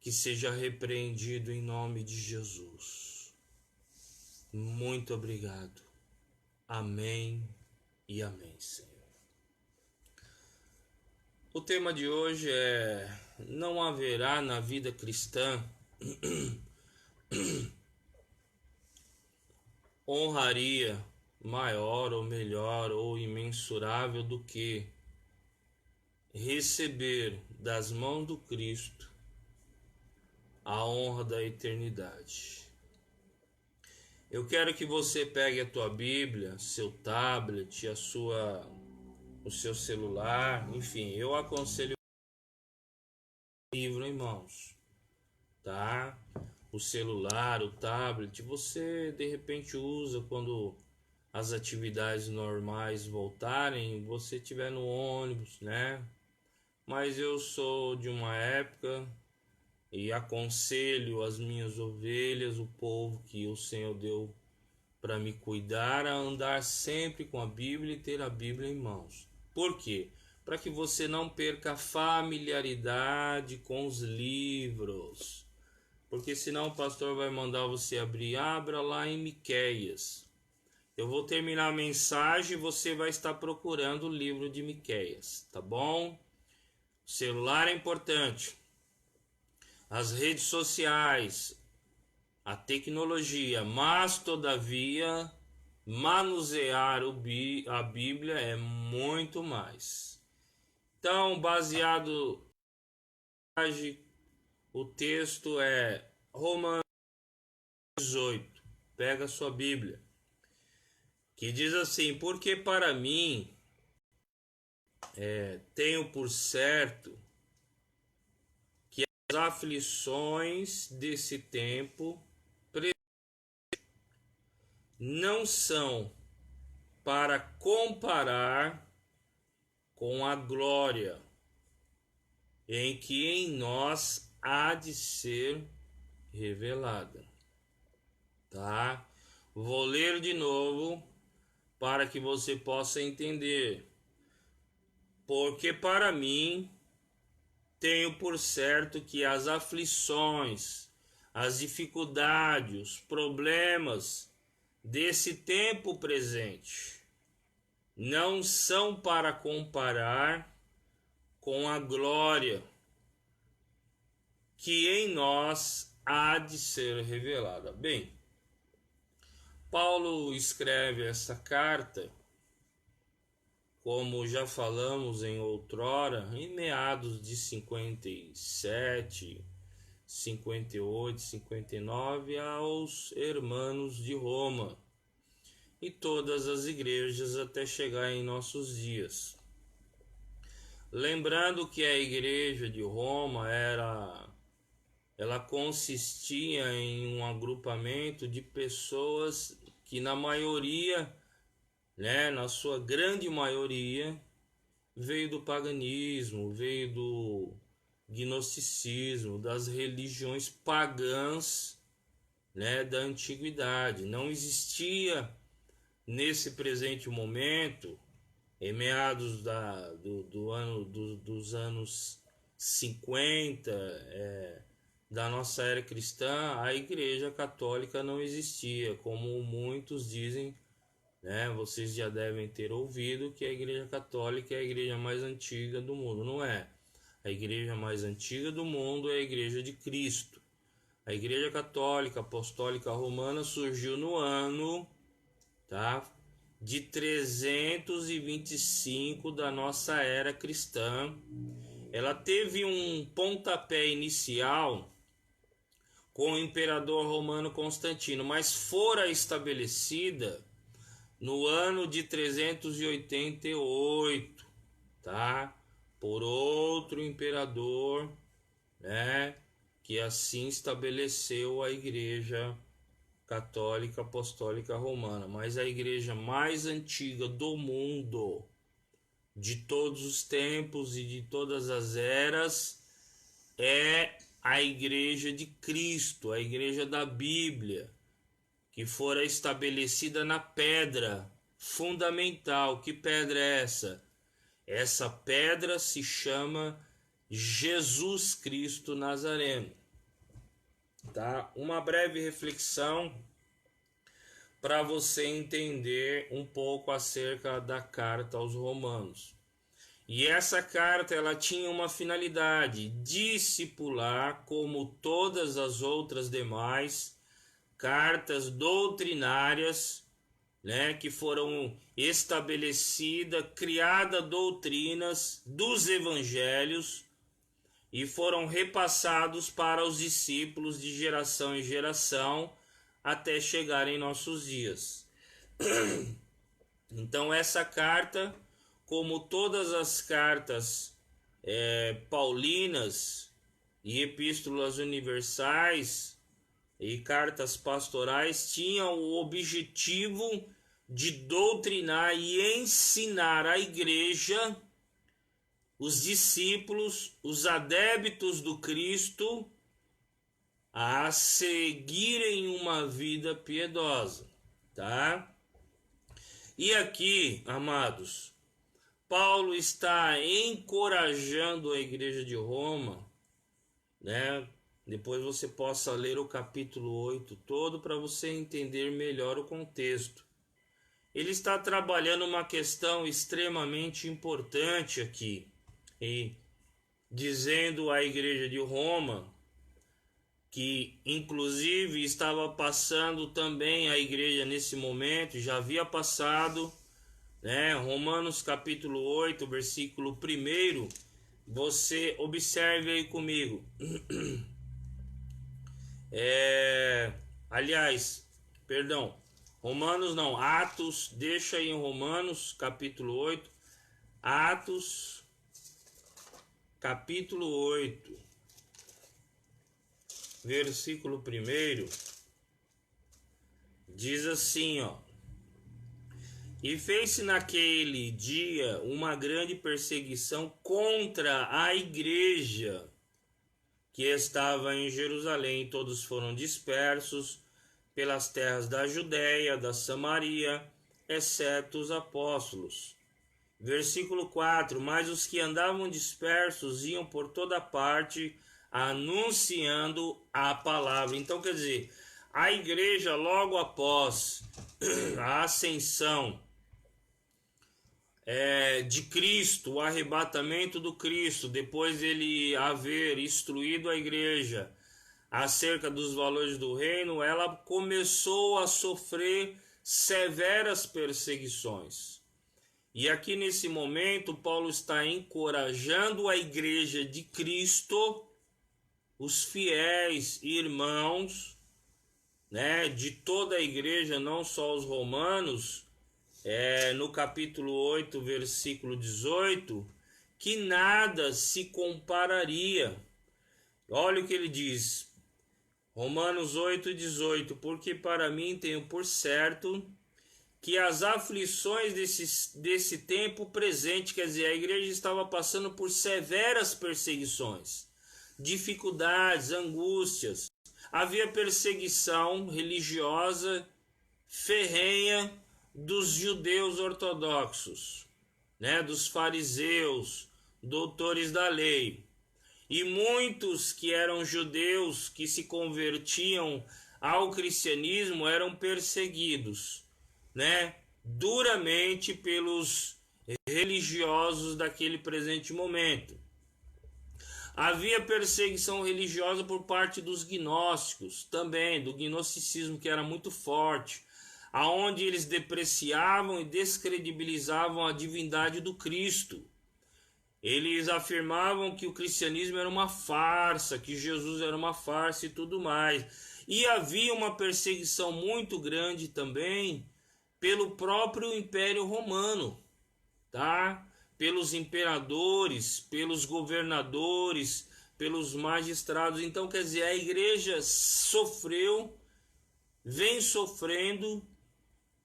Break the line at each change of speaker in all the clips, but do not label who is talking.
que seja repreendido em nome de Jesus. Muito obrigado. Amém e amém, Senhor. O tema de hoje é: não haverá na vida cristã honraria maior ou melhor ou imensurável do que receber das mãos do Cristo a honra da eternidade. Eu quero que você pegue a tua Bíblia, seu tablet, o seu celular, enfim, eu aconselho o livro em mãos, tá? O celular, o tablet, você de repente usa quando as atividades normais voltarem, você estiver no ônibus, né? Mas eu sou de uma época e aconselho as minhas ovelhas, o povo que o Senhor deu para me cuidar, a andar sempre com a Bíblia e ter a Bíblia em mãos. Por quê? Para que você não perca a familiaridade com os livros. Porque senão o pastor vai mandar você abra lá em Miqueias. Eu vou terminar a mensagem e você vai estar procurando o livro de Miqueias, tá bom? O celular é importante. As redes sociais, a tecnologia, mas todavia manusear a Bíblia é muito mais. Então, baseado o texto é Romanos 18. Pega a sua Bíblia, que diz assim: porque para mim tenho por certo que as aflições desse tempo não são para comparar com a glória em que em nós há de ser revelada. Tá? Vou ler de novo para que você possa entender. Porque para mim tenho por certo que as aflições, as dificuldades, os problemas desse tempo presente não são para comparar com a glória que em nós há de ser revelada. Bem, Paulo escreve essa carta, como já falamos em outrora, em meados de 57, 58, 59, aos hermanos de Roma e todas as igrejas até chegar em nossos dias. Lembrando que a igreja de Roma ela consistia em um agrupamento de pessoas que na maioria, né, na sua grande maioria, veio do paganismo, veio do gnosticismo, das religiões pagãs, né, da antiguidade. Não existia nesse presente momento, em meados dos anos 50 da nossa era cristã, a Igreja Católica não existia, como muitos dizem, né? Vocês já devem ter ouvido que a Igreja Católica é a igreja mais antiga do mundo. Não é. A igreja mais antiga do mundo é a Igreja de Cristo. A Igreja Católica Apostólica Romana surgiu no ano, tá, de 325 da nossa era cristã. Ela teve um pontapé inicial com o imperador romano Constantino, mas fora estabelecida no ano de 388, tá? Por outro imperador, né? Que assim estabeleceu a Igreja Católica Apostólica Romana. Mas a igreja mais antiga do mundo, de todos os tempos e de todas as eras, é a Igreja de Cristo, a Igreja da Bíblia, que fora estabelecida na pedra fundamental. Que pedra é essa? Essa pedra se chama Jesus Cristo Nazareno. tá? Uma breve reflexão para você entender um pouco acerca da carta aos Romanos. E essa carta ela tinha uma finalidade: discipular, como todas as outras demais cartas doutrinárias, né, que foram estabelecidas, criadas doutrinas dos evangelhos e foram repassados para os discípulos de geração em geração até chegar em nossos dias. Então essa carta, como todas as cartas paulinas e epístolas universais e cartas pastorais, tinham o objetivo de doutrinar e ensinar a igreja, os discípulos, os adeptos do Cristo, a seguirem uma vida piedosa, tá? E aqui, amados, Paulo está encorajando a igreja de Roma, né? Depois você possa ler o capítulo 8 todo para você entender melhor o contexto. Ele está trabalhando uma questão extremamente importante aqui, e dizendo à igreja de Roma, que inclusive estava passando também a igreja nesse momento, já havia passado, né? Romanos capítulo 8, versículo 1, você observe aí comigo. Atos, deixa aí em Romanos capítulo 8, Atos capítulo 8, versículo 1, diz assim, ó: E fez-se naquele dia uma grande perseguição contra a igreja que estava em Jerusalém. Todos foram dispersos pelas terras da Judéia, da Samaria, exceto os apóstolos. Versículo 4: Mas os que andavam dispersos iam por toda parte anunciando a palavra. Então, quer dizer, a igreja, logo após a ascensão de Cristo, o arrebatamento do Cristo, depois ele haver instruído a igreja acerca dos valores do reino, ela começou a sofrer severas perseguições. E aqui nesse momento, Paulo está encorajando a igreja de Cristo, os fiéis irmãos, né, de toda a igreja, não só os romanos, no capítulo 8, versículo 18, que nada se compararia. Olha o que ele diz, Romanos 8, 18: Porque para mim tenho por certo que as aflições desse tempo presente, quer dizer, a igreja estava passando por severas perseguições, dificuldades, angústias. Havia perseguição religiosa ferrenha dos judeus ortodoxos, né, dos fariseus, doutores da lei. E muitos que eram judeus que se convertiam ao cristianismo eram perseguidos, né, duramente pelos religiosos daquele presente momento. Havia perseguição religiosa por parte dos gnósticos, também do gnosticismo, que era muito forte, aonde eles depreciavam e descredibilizavam a divindade do Cristo. Eles afirmavam que o cristianismo era uma farsa, que Jesus era uma farsa e tudo mais. E havia uma perseguição muito grande também pelo próprio Império Romano, tá? Pelos imperadores, pelos governadores, pelos magistrados. Então, quer dizer, a igreja sofreu, vem sofrendo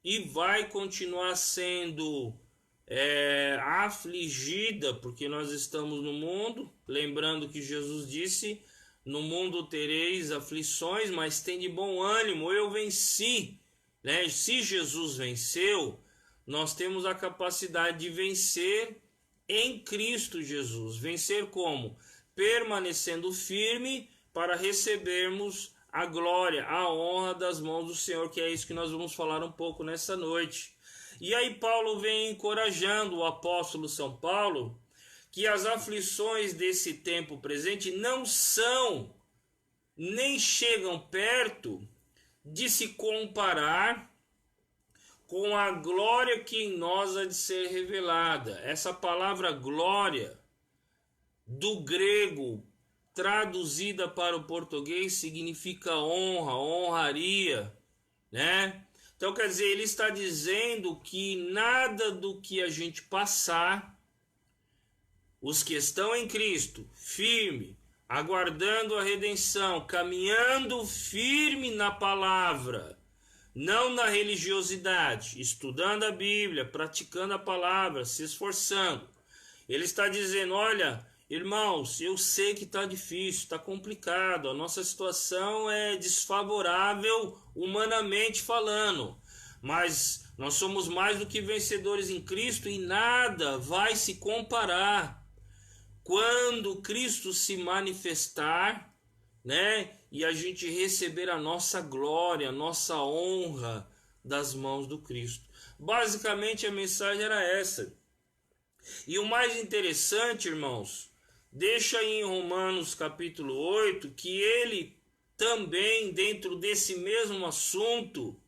e vai continuar sendo afligida, porque nós estamos no mundo. Lembrando que Jesus disse: no mundo tereis aflições, mas tem de bom ânimo, eu venci, né? Se Jesus venceu, nós temos a capacidade de vencer em Cristo Jesus. Vencer como? Permanecendo firme para recebermos a glória, a honra das mãos do Senhor, que é isso que nós vamos falar um pouco nessa noite. E aí Paulo vem encorajando o apóstolo São Paulo que as aflições desse tempo presente não são, nem chegam perto de se comparar com a glória que em nós há de ser revelada. Essa palavra glória, do grego, traduzida para o português, significa honra, honraria, né? Então, quer dizer, ele está dizendo que nada do que a gente passar, os que estão em Cristo, firme, aguardando a redenção, caminhando firme na palavra, não na religiosidade, estudando a Bíblia, praticando a palavra, se esforçando. Ele está dizendo, olha, irmãos, eu sei que está difícil, está complicado, a nossa situação é desfavorável humanamente falando, mas nós somos mais do que vencedores em Cristo e nada vai se comparar quando Cristo se manifestar, né? E a gente receber a nossa glória, a nossa honra das mãos do Cristo. Basicamente a mensagem era essa. E o mais interessante, irmãos, deixa aí em Romanos capítulo 8, que ele também, dentro desse mesmo assunto,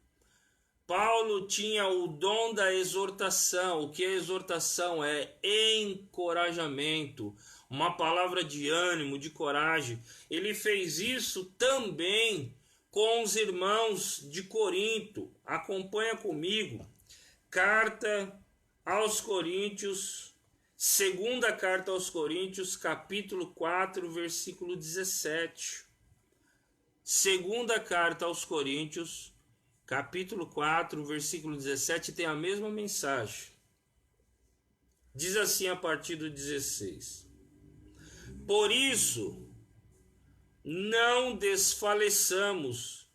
Paulo tinha o dom da exortação. O que é exortação? É encorajamento, uma palavra de ânimo, de coragem. Ele fez isso também com os irmãos de Corinto. Acompanha comigo. Carta aos Coríntios, segunda carta aos Coríntios, capítulo 4, versículo 17. Segunda carta aos Coríntios, capítulo 4, versículo 17, tem a mesma mensagem. Diz assim a partir do 16. Por isso, não desfaleçamos,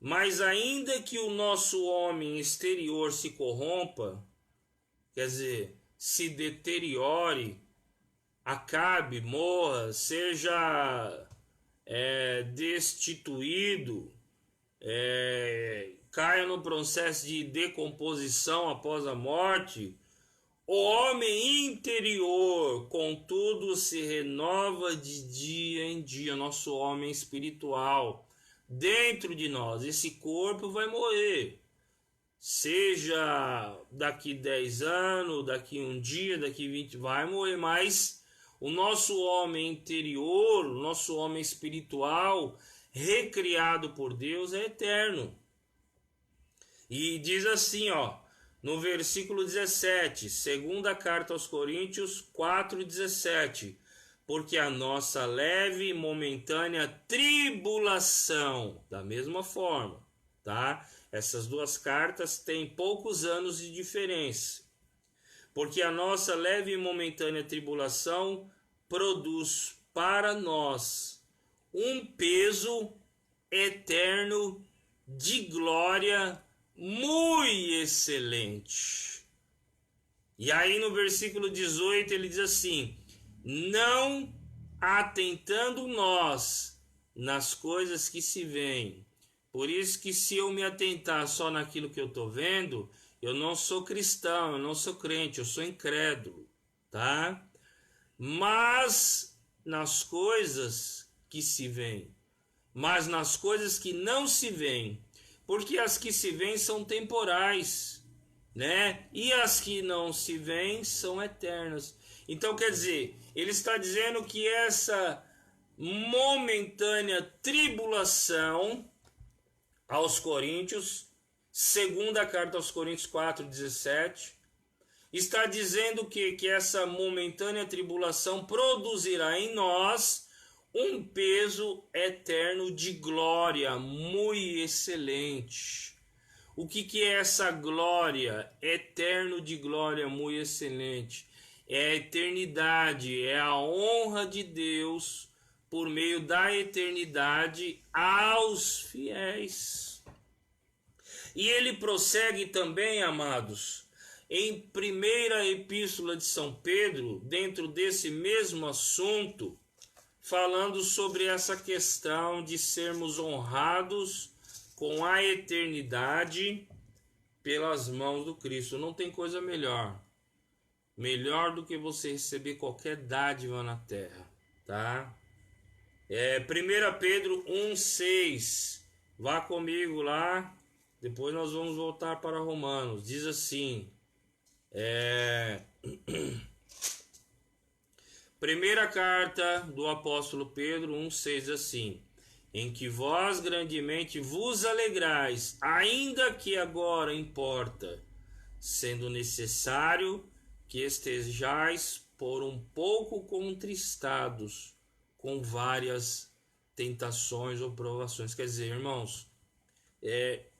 mas ainda que o nosso homem exterior se corrompa, quer dizer, se deteriore, acabe, morra, seja destituído, caia no processo de decomposição após a morte, o homem interior, contudo, se renova de dia em dia, nosso homem espiritual, dentro de nós. Esse corpo vai morrer, seja daqui 10 anos, daqui um dia, daqui 20, vai morrer, mas o nosso homem interior, o nosso homem espiritual, recriado por Deus, é eterno. E diz assim, ó, no versículo 17, segunda carta aos Coríntios 4:17, porque a nossa leve e momentânea tribulação, da mesma forma, tá? Essas duas cartas têm poucos anos de diferença. Porque a nossa leve e momentânea tribulação produz para nós um peso eterno de glória muito excelente. E aí no versículo 18 ele diz assim, não atentando nós nas coisas que se veem. Por isso que se eu me atentar só naquilo que eu estou vendo, eu não sou cristão, eu não sou crente, eu sou incrédulo, tá? Mas nas coisas que se veem, mas nas coisas que não se veem, porque as que se veem são temporais, né? E as que não se veem são eternas. Então quer dizer, ele está dizendo que essa momentânea tribulação aos Coríntios, segunda carta aos Coríntios 4:17, está dizendo que essa momentânea tribulação produzirá em nós um peso eterno de glória muito excelente. O que é essa glória? Eterno de glória muito excelente. É a eternidade, é a honra de Deus por meio da eternidade aos fiéis. E ele prossegue também, amados, em primeira epístola de São Pedro, dentro desse mesmo assunto, falando sobre essa questão de sermos honrados com a eternidade pelas mãos do Cristo. Não tem coisa melhor do que você receber qualquer dádiva na terra, tá? 1 Pedro 1,6, vá comigo lá, depois nós vamos voltar para Romanos. Diz assim, primeira carta do apóstolo Pedro 1,6, assim: em que vós grandemente vos alegrais, ainda que agora importa, sendo necessário que estejais por um pouco contristados com várias tentações ou provações. Quer dizer, irmãos,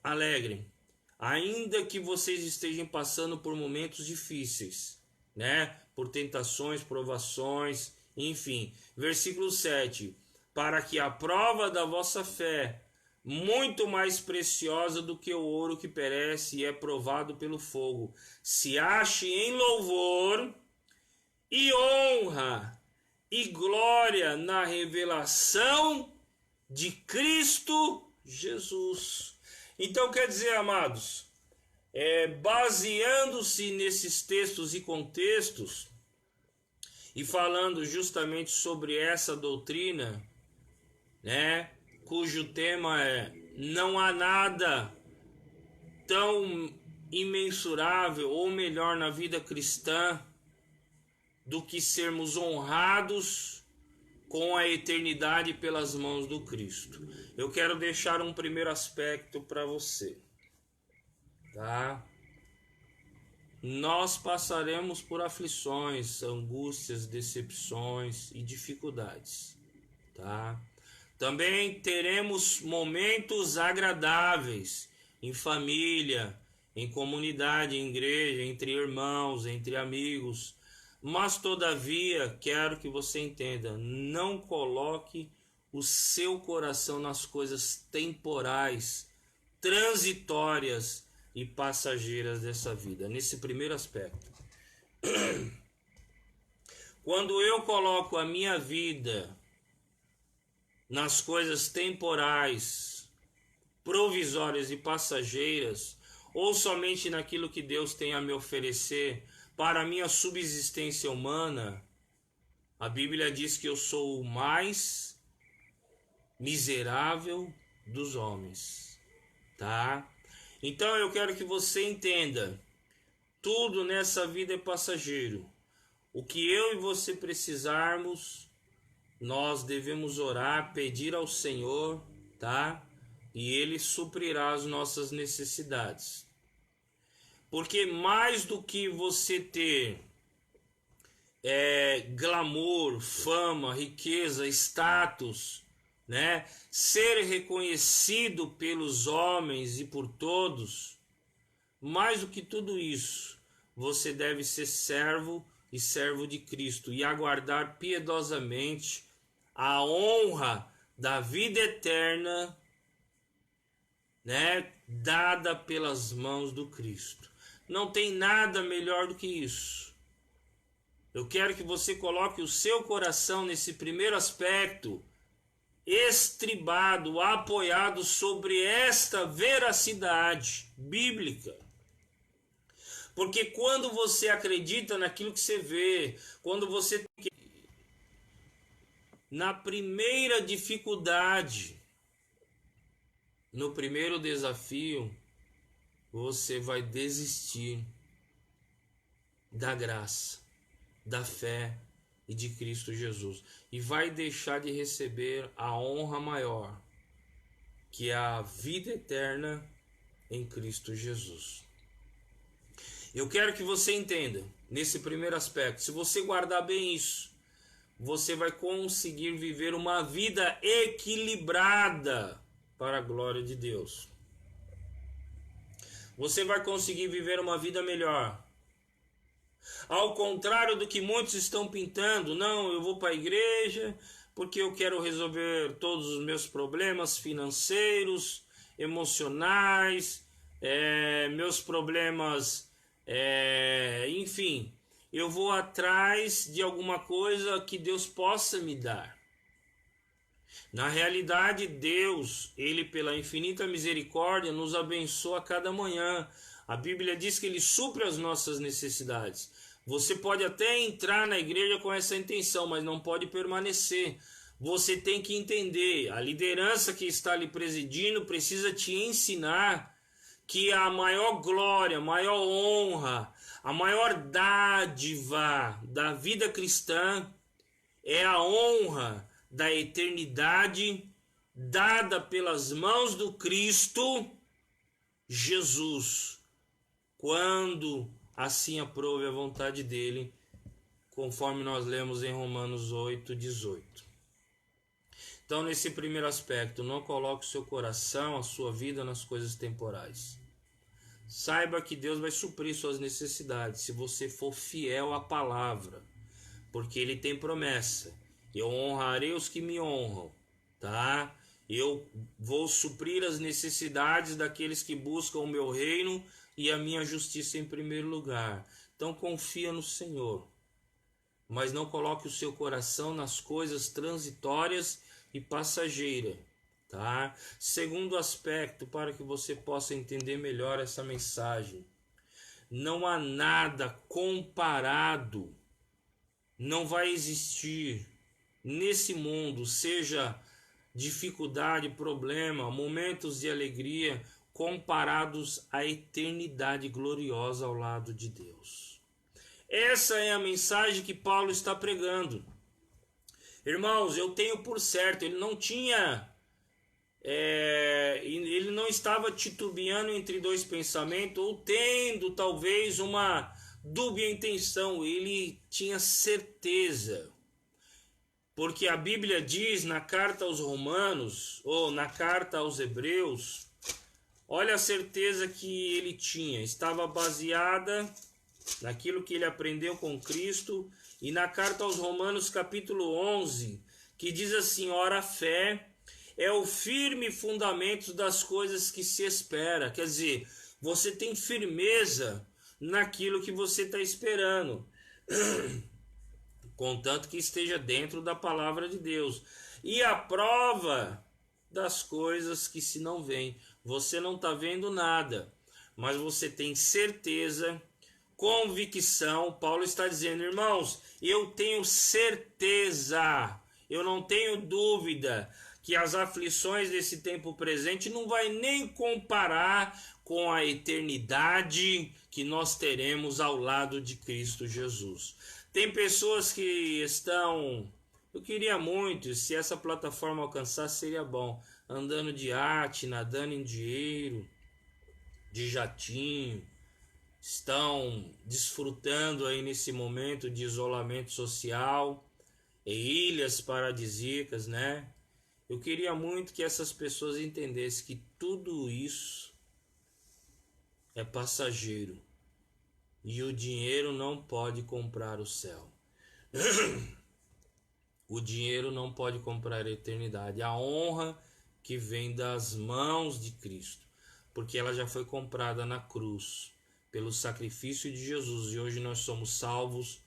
alegrem, ainda que vocês estejam passando por momentos difíceis, né? Por tentações, provações, enfim. Versículo 7: para que a prova da vossa fé, muito mais preciosa do que o ouro que perece e é provado pelo fogo, se ache em louvor e honra e glória na revelação de Cristo Jesus. Então, quer dizer, amados, baseando-se nesses textos e contextos, e falando justamente sobre essa doutrina, né, cujo tema é: não há nada tão imensurável ou melhor na vida cristã do que sermos honrados com a eternidade pelas mãos do Cristo. Eu quero deixar um primeiro aspecto para você, tá? Nós passaremos por aflições, angústias, decepções e dificuldades, tá? Também teremos momentos agradáveis em família, em comunidade, em igreja, entre irmãos, entre amigos. Mas, todavia, quero que você entenda, não coloque o seu coração nas coisas temporais, transitórias e passageiras dessa vida. Nesse primeiro aspecto. Quando eu coloco a minha vida nas coisas temporais, provisórias e passageiras, ou somente naquilo que Deus tem a me oferecer para a minha subsistência humana, a Bíblia diz que eu sou o mais miserável dos homens, tá? Então eu quero que você entenda, tudo nessa vida é passageiro. O que eu e você precisarmos, nós devemos orar, pedir ao Senhor, tá? E Ele suprirá as nossas necessidades. Porque mais do que você ter glamour, fama, riqueza, status, né? Ser reconhecido pelos homens e por todos, mais do que tudo isso, você deve ser servo e servo de Cristo e aguardar piedosamente a honra da vida eterna, né, dada pelas mãos do Cristo. Não tem nada melhor do que isso. Eu quero que você coloque o seu coração nesse primeiro aspecto, estribado, apoiado sobre esta veracidade bíblica. Porque quando você acredita naquilo que você vê, quando você na primeira dificuldade, no primeiro desafio, você vai desistir da graça, da fé e de Cristo Jesus, e vai deixar de receber a honra maior, que é a vida eterna em Cristo Jesus. Eu quero que você entenda, nesse primeiro aspecto, se você guardar bem isso, você vai conseguir viver uma vida equilibrada para a glória de Deus. Você vai conseguir viver uma vida melhor. Ao contrário do que muitos estão pintando, não, eu vou para a igreja porque eu quero resolver todos os meus problemas financeiros, emocionais, meus problemas, enfim, eu vou atrás de alguma coisa que Deus possa me dar. Na realidade, Deus, Ele pela infinita misericórdia, nos abençoa a cada manhã. A Bíblia diz que Ele supre as nossas necessidades. Você pode até entrar na igreja com essa intenção, mas não pode permanecer. Você tem que entender, a liderança que está lhe presidindo precisa te ensinar que a maior glória, a maior honra, a maior dádiva da vida cristã é a honra da eternidade dada pelas mãos do Cristo Jesus, quando assim aprove a vontade dele, conforme nós lemos em Romanos 8:18. Então, nesse primeiro aspecto, não coloque o seu coração, a sua vida nas coisas temporais. Saiba que Deus vai suprir suas necessidades se você for fiel à palavra, porque Ele tem promessa. Eu honrarei os que me honram, tá? Eu vou suprir as necessidades daqueles que buscam o meu reino e a minha justiça em primeiro lugar. Então confia no Senhor, mas não coloque o seu coração nas coisas transitórias e passageiras, tá? Segundo aspecto, para que você possa entender melhor essa mensagem, não há nada comparado, não vai existir nesse mundo, seja dificuldade, problema, momentos de alegria, comparados à eternidade gloriosa ao lado de Deus. Essa é a mensagem que Paulo está pregando. Irmãos, eu tenho por certo, ele não estava titubeando entre dois pensamentos, ou tendo talvez uma dúbia intenção, ele tinha certeza. Porque a Bíblia diz na carta aos Romanos, ou na carta aos Hebreus, olha a certeza que ele tinha, estava baseada naquilo que ele aprendeu com Cristo, e na carta aos Romanos capítulo 11, que diz assim: ora, a fé é o firme fundamento das coisas que se espera. Quer dizer, você tem firmeza naquilo que você está esperando, contanto que esteja dentro da palavra de Deus. E a prova das coisas que se não veem. Você não está vendo nada, mas você tem certeza, convicção. Paulo está dizendo: irmãos, eu tenho certeza, eu não tenho dúvida que as aflições desse tempo presente não vai nem comparar com a eternidade que nós teremos ao lado de Cristo Jesus. Tem pessoas que estão, eu queria muito, se essa plataforma alcançasse seria bom, andando de iate, nadando em dinheiro, de jatinho, estão desfrutando aí nesse momento de isolamento social, em ilhas paradisíacas, né? Eu queria muito que essas pessoas entendessem que tudo isso é passageiro e o dinheiro não pode comprar o céu. O dinheiro não pode comprar a eternidade, a honra que vem das mãos de Cristo, porque ela já foi comprada na cruz pelo sacrifício de Jesus, e hoje nós somos salvos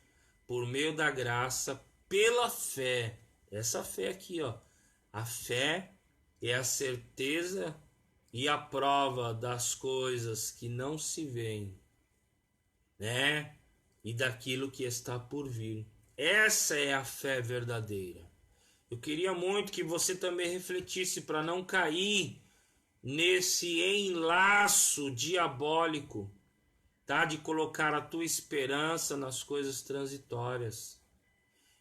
por meio da graça, pela fé. Essa fé aqui, ó, a fé é a certeza e a prova das coisas que não se veem, né? E daquilo que está por vir. Essa é a fé verdadeira. Eu queria muito que você também refletisse para não cair nesse enlaço diabólico, tá? De colocar a tua esperança nas coisas transitórias.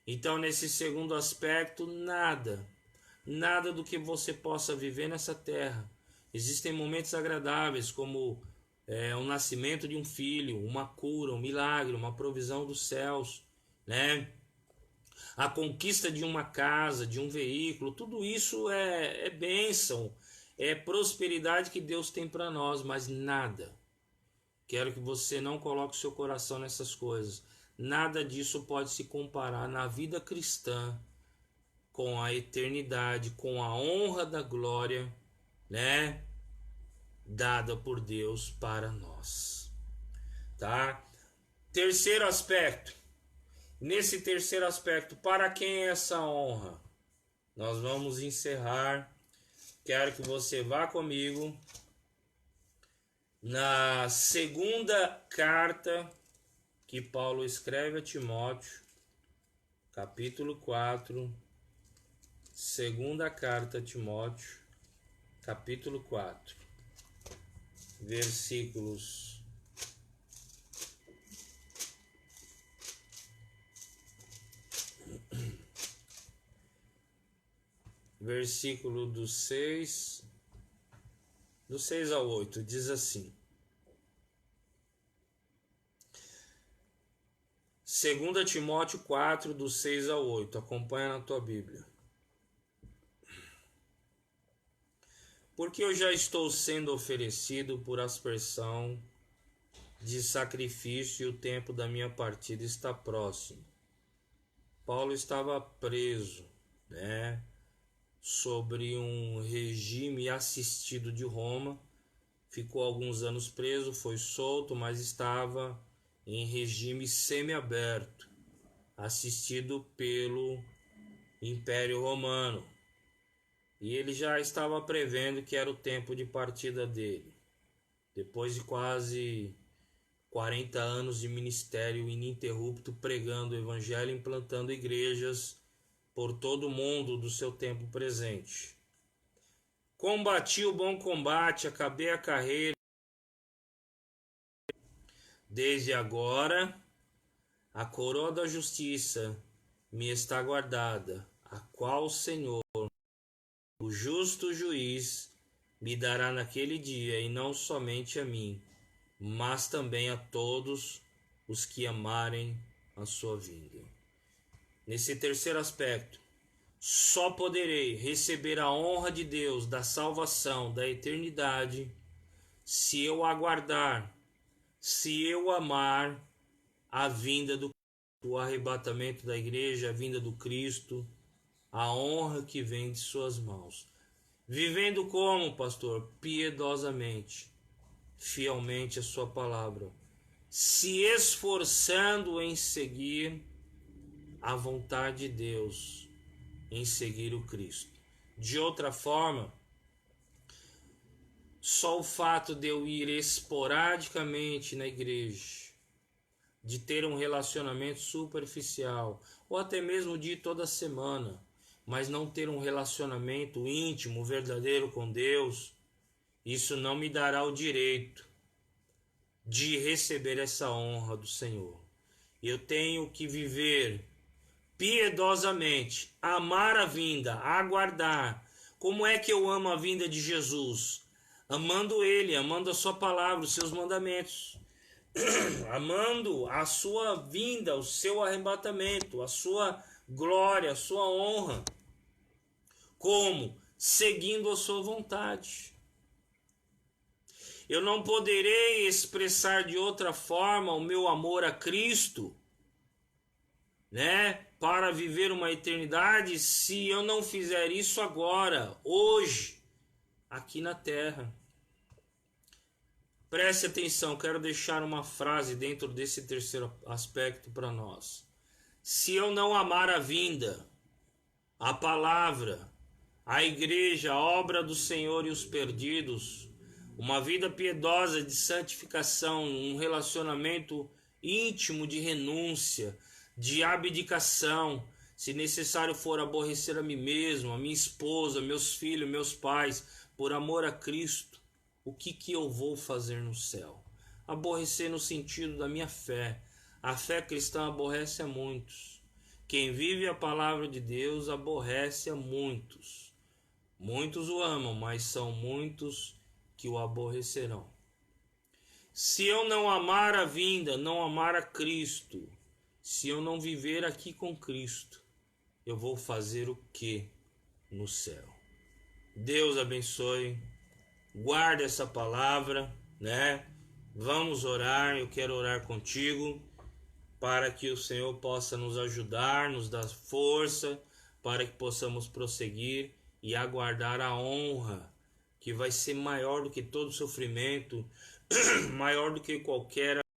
Então, nesse segundo aspecto, nada do que você possa viver nessa terra. Existem momentos agradáveis, como o nascimento de um filho, uma cura, um milagre, uma provisão dos céus, né? A conquista de uma casa, de um veículo, tudo isso é bênção, é prosperidade que Deus tem para nós, mas nada. Quero que você não coloque seu coração nessas coisas. Nada disso pode se comparar na vida cristã com a eternidade, com a honra da glória, né, dada por Deus para nós, tá? Terceiro aspecto. Nesse terceiro aspecto, para quem é essa honra? nós vamos encerrar. Quero que você vá comigo na segunda carta que Paulo escreve a Timóteo, capítulo 4, segunda carta a Timóteo, capítulo 4, versículos versículo do 6 ao 8, diz assim: 2 Timóteo 4, do 6 ao 8, acompanha na tua Bíblia. Porque eu já estou sendo oferecido por aspersão de sacrifício e o tempo da minha partida está próximo. Paulo estava preso, sobre um regime assistido de Roma, ficou alguns anos preso, foi solto, mas estava em regime semiaberto, assistido pelo Império Romano. E ele já estava prevendo que era o tempo de partida dele. Depois de quase 40 anos de ministério ininterrupto, pregando o evangelho, implantando igrejas por todo o mundo do seu tempo presente. Combati o bom combate, acabei a carreira. Desde agora, a coroa da justiça me está guardada, a qual o Senhor, o justo juiz, me dará naquele dia, e não somente a mim, mas também a todos os que amarem a sua vinda. Nesse terceiro aspecto, só poderei receber a honra de Deus, da salvação, da eternidade, se eu aguardar, se eu amar a vinda do arrebatamento da igreja, a vinda do Cristo, a honra que vem de suas mãos. Vivendo como, pastor? Piedosamente, fielmente a sua palavra, se esforçando em seguir a vontade de Deus, em seguir o Cristo. De outra forma, só o fato de eu ir esporadicamente na igreja, de ter um relacionamento superficial, ou até mesmo de ir toda semana, mas não ter um relacionamento íntimo, verdadeiro com Deus, isso não me dará o direito de receber essa honra do Senhor. Eu tenho que viver piedosamente, amar a vinda, aguardar. Como é que eu amo a vinda de Jesus? Amando Ele, amando a sua palavra, os seus mandamentos, amando a sua vinda, o seu arrebatamento, a sua glória, a sua honra. Como? Seguindo a sua vontade. Eu não poderei expressar de outra forma o meu amor a Cristo, para viver uma eternidade, se eu não fizer isso agora, hoje, aqui na terra. Preste atenção, quero deixar uma frase dentro desse terceiro aspecto para nós. Se eu não amar a vinda, a palavra, a igreja, a obra do Senhor e os perdidos, uma vida piedosa de santificação, um relacionamento íntimo de renúncia, de abdicação, se necessário for aborrecer a mim mesmo, a minha esposa, meus filhos, meus pais, por amor a Cristo, o que eu vou fazer no céu? Aborrecer no sentido da minha fé. A fé cristã aborrece a muitos. Quem vive a palavra de Deus aborrece a muitos. Muitos o amam, mas são muitos que o aborrecerão. Se eu não amar a vinda, não amar a Cristo, se eu não viver aqui com Cristo, eu vou fazer o que no céu? Deus abençoe, guarde essa palavra, Vamos orar, eu quero orar contigo, para que o Senhor possa nos ajudar, nos dar força, para que possamos prosseguir e aguardar a honra, que vai ser maior do que todo sofrimento, maior do que qualquer